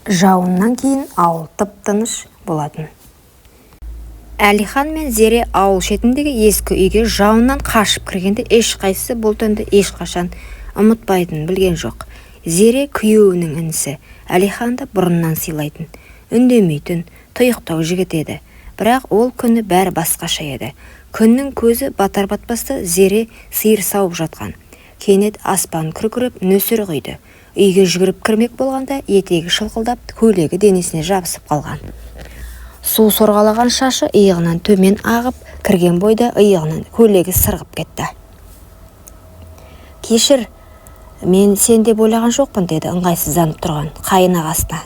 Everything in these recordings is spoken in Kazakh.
Жауыннан кейін ауыл тып-тыныш болатын. Әлихан мен Зере ауыл шетіндегі ескі үйге жауыннан қашып кіргенде ешқайсысы бұл түнді ешқашан ұмытпайтынын білген жоқ. Зере күйеуінің інісі, Әлиханды бұрыннан сыйлайтын, үндемейтін, тұйықтау жігіт еді. Бірақ ол күні бәрі басқаша еді. Күннің көзі батар-батпаста Зере сиыр сауып жатқан. Кенет аспан күркіреп нөсер құйды. Үйге жүгіріп кірмек болғанда етегі шылқылдап, көйлегі денесіне жабысып қалған. Су сорғалаған шашы иығынан төмен ағып, кірген бойда иығынан көйлегі сырғып кетті. «Кешір, мен сен деп ойлаған жоқпын», деді ыңғайсызданып тұрған қайын ағасына.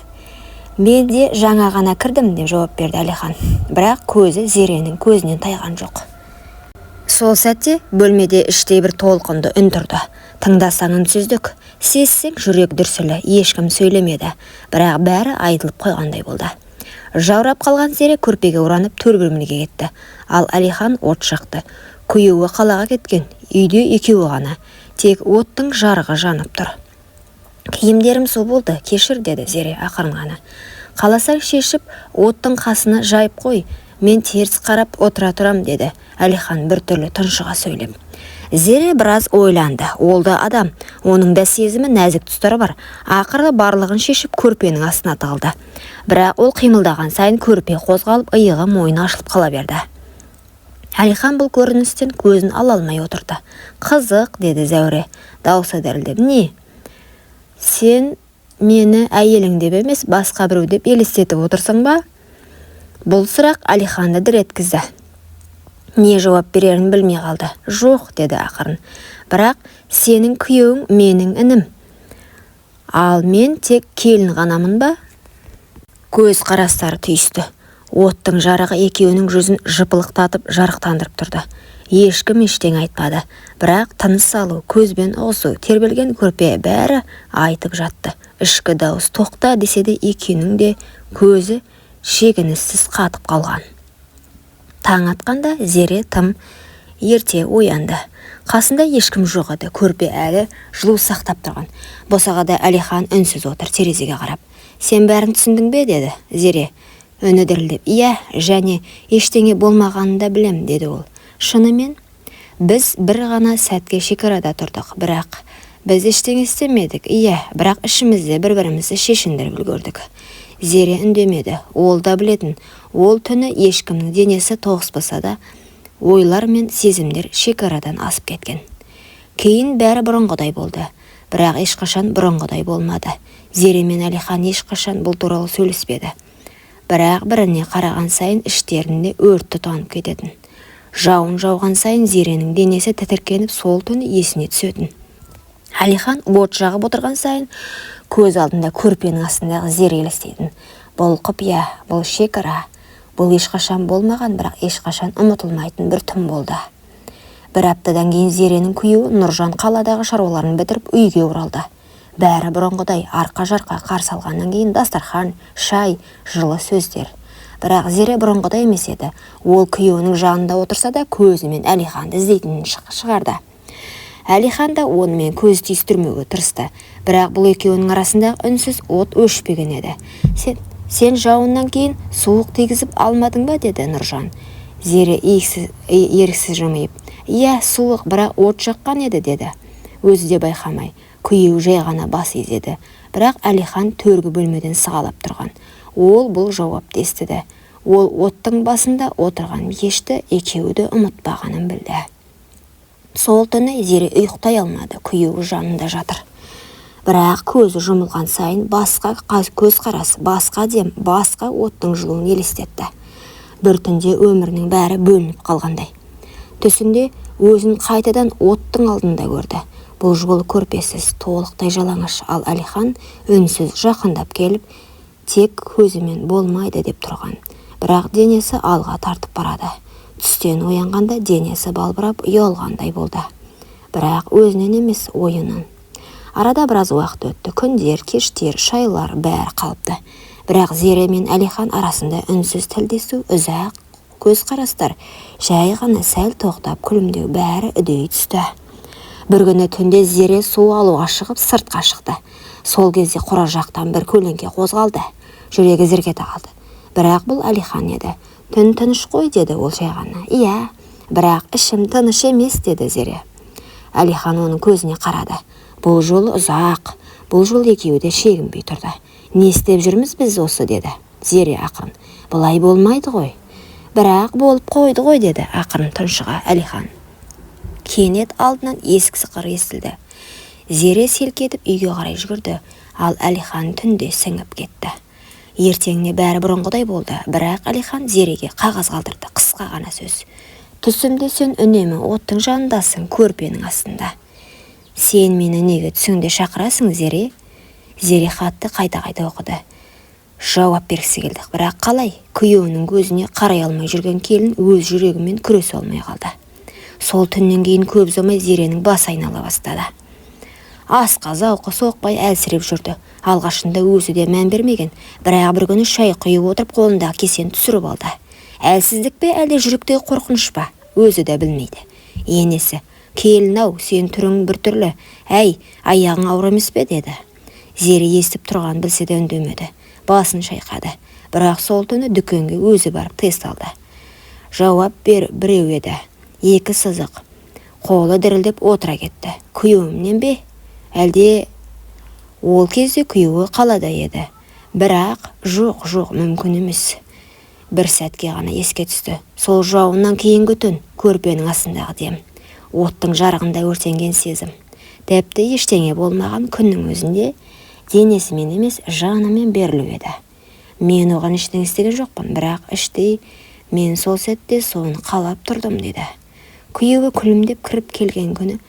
«Мен де жаңа ғана кірдім», деп жауап берді Әлихан. Бірақ көзі Зеренің көзінен тайған жоқ. Сол сәтте бөлмеде іштей бір толқынды үн тұрды. Тыңдасаң үнсіздік, сезсең жүрек дүрсілі, ешкім сөйлемеді. Бірақ бәрі айтылып қойғандай болды. Жаурап қалған Зере көрпеге оранып төр бөлмеге кетті. Ал Әлихан от жақты. Күйеуі қалаға кеткен, үйде екеуі ғана. Тек оттың жарығы жанып тұр. «Киімдерім су болды, кешір», деді Зере ақырын ғана. «Қаласаң шешіп, оттың қасына жайып қой, мен теріс қарап отыра тұрам», деді Әлихан біртүрлі тұншыға сөйлеп. Зере біраз ойланды. Ол да адам, оның да сезімі, нәзік тұстары бар. Ақыры барлығын шешіп көрпенің астына тығылды. Бірақ ол қимылдаған сайын көрпе қозғалып, иығы мойны ашылып қала берді. Әлихан бұл көріністен көзін ала алмай отырды. «Қызық», деді Зәуре, даусы дірілдеп. «Не? Сен мені әйелің деп емес, басқа біреу деп елестетіп отырсың ба?» Бұл сұрақ Әлиханды дір еткізді. Не жауап берерін білмей қалды. «Жоқ», деді ақырын. «Бірақ сенің күйеуің менің інім. Ал мен тек келін ғанамын ба?» Көз қарастары түйісті. Оттың жарығы екеуінің жүзін жыпылықтатып жарықтандырып тұрды. Ешкім ештеңе айтпады. Бірақ тыныс алу, көзбен ұғысу, тербелген көрпе бәрі айтып жатты. Ішкі дауыс тоқта десе де екеуінің де көзі шегініссіз қатып қалған. Таң атқанда Зере тым ерте оянды. Қасында ешкім жоқ еді. Көрпе әлі жылу сақтап тұрған. Босағада Әлихан үнсіз отыр, терезеге қарап. «Сен бәрін түсіндің бе?» деді Зере. Үні дірілдеп. «Иә, және ештеңе болмағанын да білем», деді ол. «Шынымен, біз бір ғана сәтке шекарада тұрдық, бірақ біз ештеңе істемедік. Иә, бірақ ішімізде бір-бірімізді шешіндіріп үлгердік». Зере үндемеді. Ол да білетін. Ол түні ешкімнің денесі тоғыспаса да, ойлар мен сезімдер шекарадан асып кеткен. Кейін бәрі бұрынғыдай болды. Бірақ ешқашан бұрынғыдай болмады. Зере мен Әлихан ешқашан бұл туралы сөйлеспеді. Бірақ біріне қараған сайын іштерінде өрт тұтанып кететін. Жауын жауған сайын Зеренің денесі тітіркеніп, сол түні есіне түсетін. Әлихан от жағып отырған сайын көз алдында көрпенің астындағы Зере елестейтін. Бұл құпия, бұл шекара, бұл ешқашан болмаған, бірақ ешқашан ұмытылмайтын бір түн болды. Бір аптадан кейін Зеренің күйеуі Нұржан қаладағы шаруаларын бітіріп үйге оралды. Бәрі бұрынғыдай арқа-жарқа қарсы алғаннан кейін дастархан, шай, жылы сөздер. Бірақ Зере бұрынғыдай емес еді. Ол күйеуінің жанында отырса да көзімен Әлиханды іздейтінін шығарды. Әлихан да онымен көз түйістірмеуге тырысты. Бірақ бұл екеуінің арасында үнсіз от өшпеген еді. Сен жауыннан кейін суық тигізіп алмадың ба? Деді Нұржан. Зере еріксіз жымиып. Иә, суық, бірақ от жаққан еді, деді. Өзі де байқамай. Күйеу жай ғана бас изеді. Бірақ Әлихан төргі бөлмеден сығалап тұрған. Ол бұл жауапты естіді. Ол оттың басында отырған ешті екеуді ұмытпағанын білді. Сол түні Зере ұйықтай алмады. Күйеуі жанында жатыр. Бірақ көзі жұмылған сайын басқа көз қарасы, басқа дем, басқа оттың жылуын елестетті. Бір түнде өмірінің бәрі бөлініп қалғандай. Түсінде өзін қайтадан оттың алдында көрді. Бұл жолы көрпесіз, толықтай жалаңаш, ал Әлихан үнсіз жақындап келіп, тек көзімен болмайды деп тұрған. Бірақ денесі алға тартып барады. Түстен оянғанда денесі балбырап ұялғандай болды. Бірақ өзінен емес, ойынан. Арада біраз уақыт өтті. Күндер, кештер, шайлар бәрі қалыпты. Бірақ Зере мен Әлихан арасында үнсіз тілдесу, ұзақ көз қарастар, жай ғана сәл тоқтап күлімдеу бәрі үдей түсті. Бір күні түнде Зере су алуға шығып сыртқа шықты. Сол кезде қора жақтан бір көлеңке қозғалды. Жүрегі зірк ете қалды. Бірақ бұл Әлихан еді. Түн тыныш қой, деді ол жай ғана. Иә, бірақ ішім тыныш емес, деді Зере. Әлихан оның көзіне қарады. Бұл жолы ұзақ, бұл жол екеуі де шегінбей тұрды. Не істеп жүрміз біз осы, деді Зере ақырын. Бұлай болмайды ғой. Бірақ болып қойды ғой, деді ақырын тұншыға Әлихан. Кенет алдынан есік сықыр естілді. Зере селк етіп үйге қарай жүгірді, ал Әлихан түнде сіңіп кетті. Ертеңіне бәрі бұрынғыдай болды, бірақ Әлихан Зереге қағаз қалдырды, қысқа ғана сөз. Түсімде сен үнемі оттың жанындасың, көрпенің астында. Сен мені неге түсіңде шақырасың, Зере? Зере хатты қайта-қайта оқыды. Жауап бергісі келді, бірақ қалай? Күйеуінің көзіне қарай алмай жүрген келін өз жүрегімен күресе алмай қалды. Сол түннен кейін көп ұзамай Зеренің бас айнала бастады. Асқа зауқы соқпай әлсіреп жүрді. Алғашында өзі де мән бермеген, бірақ бір күні шай құйып отырып қолындағы кесені түсіріп алды. Әлсіздік пе, әлде жүректегі қорқыныш па? Өзі де білмейді. Енесі, келін-ау, сен түрің бір түрлі. Әй, аяғың ауыр емес пе, деді. Зере естіп тұрған білсе де үндемеді. Басын шайқады. Бірақ сол түні дүкенге өзі барып тест алды. Жауап біреу еді. Екі сызық. Қолы дірілдеп отыра кетті. Күйеуімнен бе? Әлде ол кезде күйеуі қалада еді. Бірақ жоқ, мүмкін емес. Бір сәтке ғана еске түсті. Сол жауыннан кейінгі түн, көрпенің астындағы дем. Оттың жарығында өртенген сезім. Тіпті ештеңе болмаған күннің өзінде денесімен емес, жанымен берілу еді. Мен оған ештеңе істеген жоқпын, бірақ іштей мен сол сәтте соны қалап тұрдым, деді. Күйеуі күлімдеп кіріп келген күні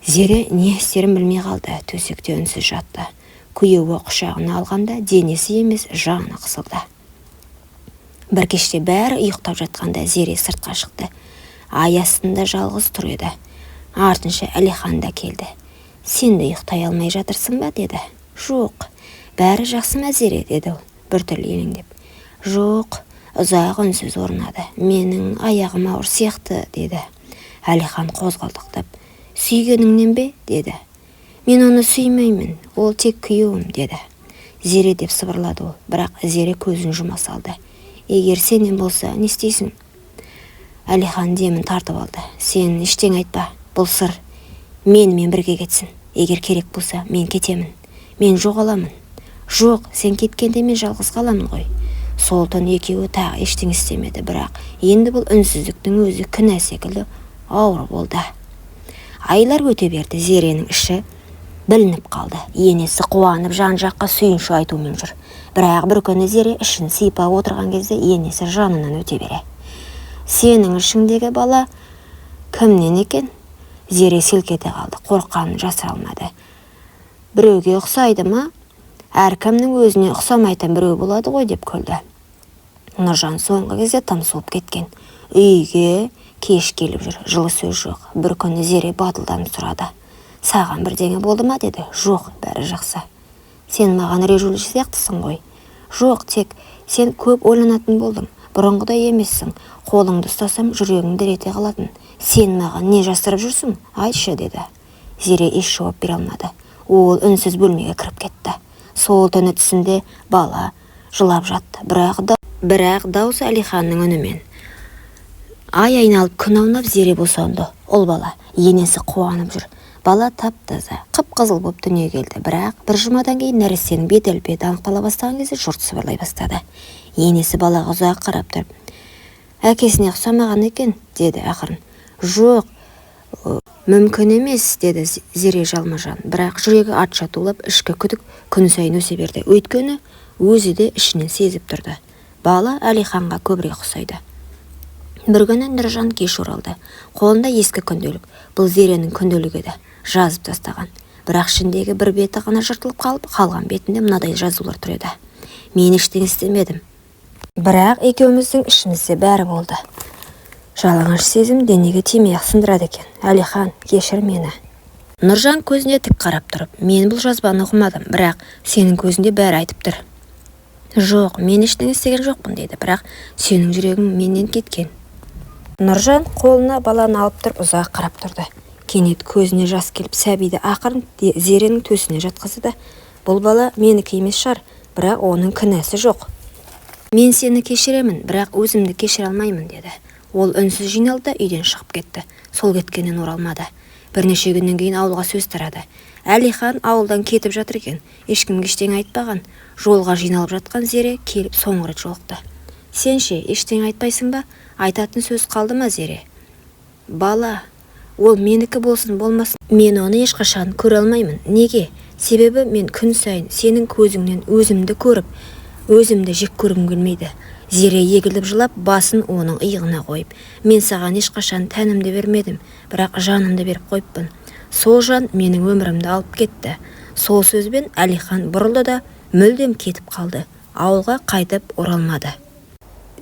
Зере не істерін білмей қалды, төсекте үнсіз жатты. Күйеуі құшағына алғанда денесі емес, жаны қысылды. Бір кеште бәрі ұйықтап жатқанда Зере сыртқа шықты. Ай астында жалғыз тұр еді. Артынша Әлихан да келді. Сен де ұйықтай алмай жатырсың ба, деді. Жоқ, бәрі жақсы ма, Зере, деді ол, біртүрлі елеңдеп. Жоқ, ұзақ үнсіз орнады. Менің аяғым ауыр сияқты, деді. Әлихан қозғалдықтап. Сүйгеніңнен бе, деді. Мен оны сүймеймін, ол тек күйеуім, деді. Зере деп сыбырлады ол, бірақ Зере көзін жұма салды. Егер сенен болса, не істейсің? Әлихан демін тартып алды. Сен ештеңе айтпа, бұл сыр. Менімен бірге кетсін. Егер керек болса, мен кетемін. Мен жоғаламын. Жоқ, сен кеткенде мен жалғыз қаламын ғой. Сол түн екеуі тағы ештеңе істемеді, бірақ енді бұл үнсіздіктің өзі кінә секілді ауыр болды. Айлар өте берді, Зеренің іші білініп қалды. Енесі қуанып жан-жаққа сүйінші айтумен жүр. Бірақ бір күні Зере ішін сипап отырған кезде енесі жанынан өте бере. Сенің ішіңдегі бала кімнен екен? Зере селк ете қалды, қорққанын жасыра алмады. Біреуге ұқсайды ма? Әркімнің өзіне ұқсамайтын біреу болады ғой, деп күлді. Нұржан соңғы кезде тым суып кеткен. Үйге кеш келіп жүр, жылы сөз жоқ. Бір күні Зере батылданып сұрады. Саған бірдеңе болды ма, деді. Жоқ, бәрі жақсы. Сен маған режулі сияқтысың ғой. Жоқ, тек сен көп ойланатын болдың. Бұрынғыдай емессің. Қолыңды ұстасам жүрегің дір ете қалатын. Сен маған не жасырып жүрсің? Айтшы, деді. Зере еш жауап бере алмады. Ол үнсіз бөлмеге кіріп кетті. Сол түні түсінде бала жылап жатты. Бірақ даусы Әлиханның үнімен. Ай айналып күн аунап Зере босанды. Ол бала енесі қуанып жүр. Бала тап-таза, қып-қызыл боп дүниеге келді. Бірақ бір жұмадан кейін нәрестенің бет-әлпеті анықтала бастаған кезде жұрт сыбырлай бастады. Енесі балаға ұзақ қарап тұрып, әкесіне ұқсамаған екен, деді ақырын. Жоқ, мүмкін емес, деді Зере жалма-жан. Бірақ жүрегі атша тулап, ішкі күдік күн сайын өсе берді. Өйткені өзі де ішінен сезіп тұрды. Бала Әлиханға көбірек ұқсайды. Бір күні Нұржан кеш оралды. Қолында ескі күнделік. Бұл Зеренің күнделігі еді. Жазып тастаған. Бірақ ішіндегі бір беті ғана жыртылып қалып, қалған бетінде мынадай жазулар тұр еді. Мен ештеңе істемедім. Бірақ екеуміздің ішімізде бәрі болды. Жалаңаш сезім денеге тимей-ақ сындырады екен. Әлихан, кешір мені. Нұржан көзіне тік қарап тұрып, мен бұл жазбаны оқымадым, бірақ сенің көзінде бәрі айтып тұр. Жоқ, мен ештеңе істеген жоқпын, деді, бірақ сенің жүрегің менен кеткен. Нұржан қолына баланы алып тұрып ұзақ қарап тұрды. Кенет көзіне жас келіп сәбиді ақырын Зеренің төсіне жатқызды. Бұл бала менікі емес шығар, бірақ оның кінәсі жоқ. Мен сені кешіремін, бірақ өзімді кешіре алмаймын, деді. Ол үнсіз жиналды да үйден шығып кетті. Сол кеткеннен оралмады. Бірнеше күннен кейін ауылға сөз тарады. Әлихан ауылдан кетіп жатыр екен. Ешкімге ештеңе айтпаған. Жолға жиналып жатқан Зере келіп соңғы рет жолықты. Сен ше, ештеңе айтпайсың ба? Айтатын сөз қалды ма, Зере? Бала, ол менікі болсын болмасын, мен оны ешқашан көре алмаймын. Неге? Себебі мен күн сайын сенің көзіңнен өзімді көріп, өзімді жек көргім келмейді. Зере егіліп жылап, басын оның иығына қойып, мен саған ешқашан тәнімді бермедім, бірақ жанымды беріп қойыппын. Сол жан менің өмірімді алып кетті. Сол сөзбен Әлихан бұрылды да мүлдем кетіп қалды. Ауылға қайтып оралмады.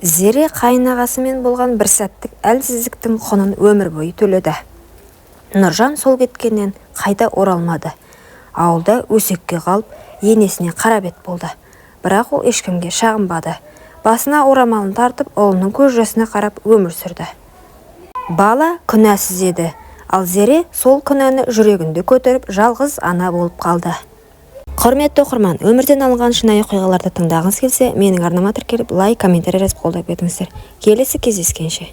Зере қайынағасымен болған бір сәттік әлсіздіктің құнын өмір бойы төледі. Нұржан сол кеткеннен қайта оралмады. Ауылда өсекке қалып, енесіне қарабет болды. Бірақ ол ешкімге шағынбады. Басына орамалын тартып, ұлының көз жасына қарап өмір сүрді. Бала күнәсіз еді, ал Зере сол күнәні жүрегінде көтеріп, жалғыз ана болып қалды. Құрметті оқырман, өмірден алынған шынайы оқиғаларды тыңдағыңыз келсе, менің арнама тіркеліп, лайк, комментарий жазып қолдап кетіңіздер. Келесі кездескенше.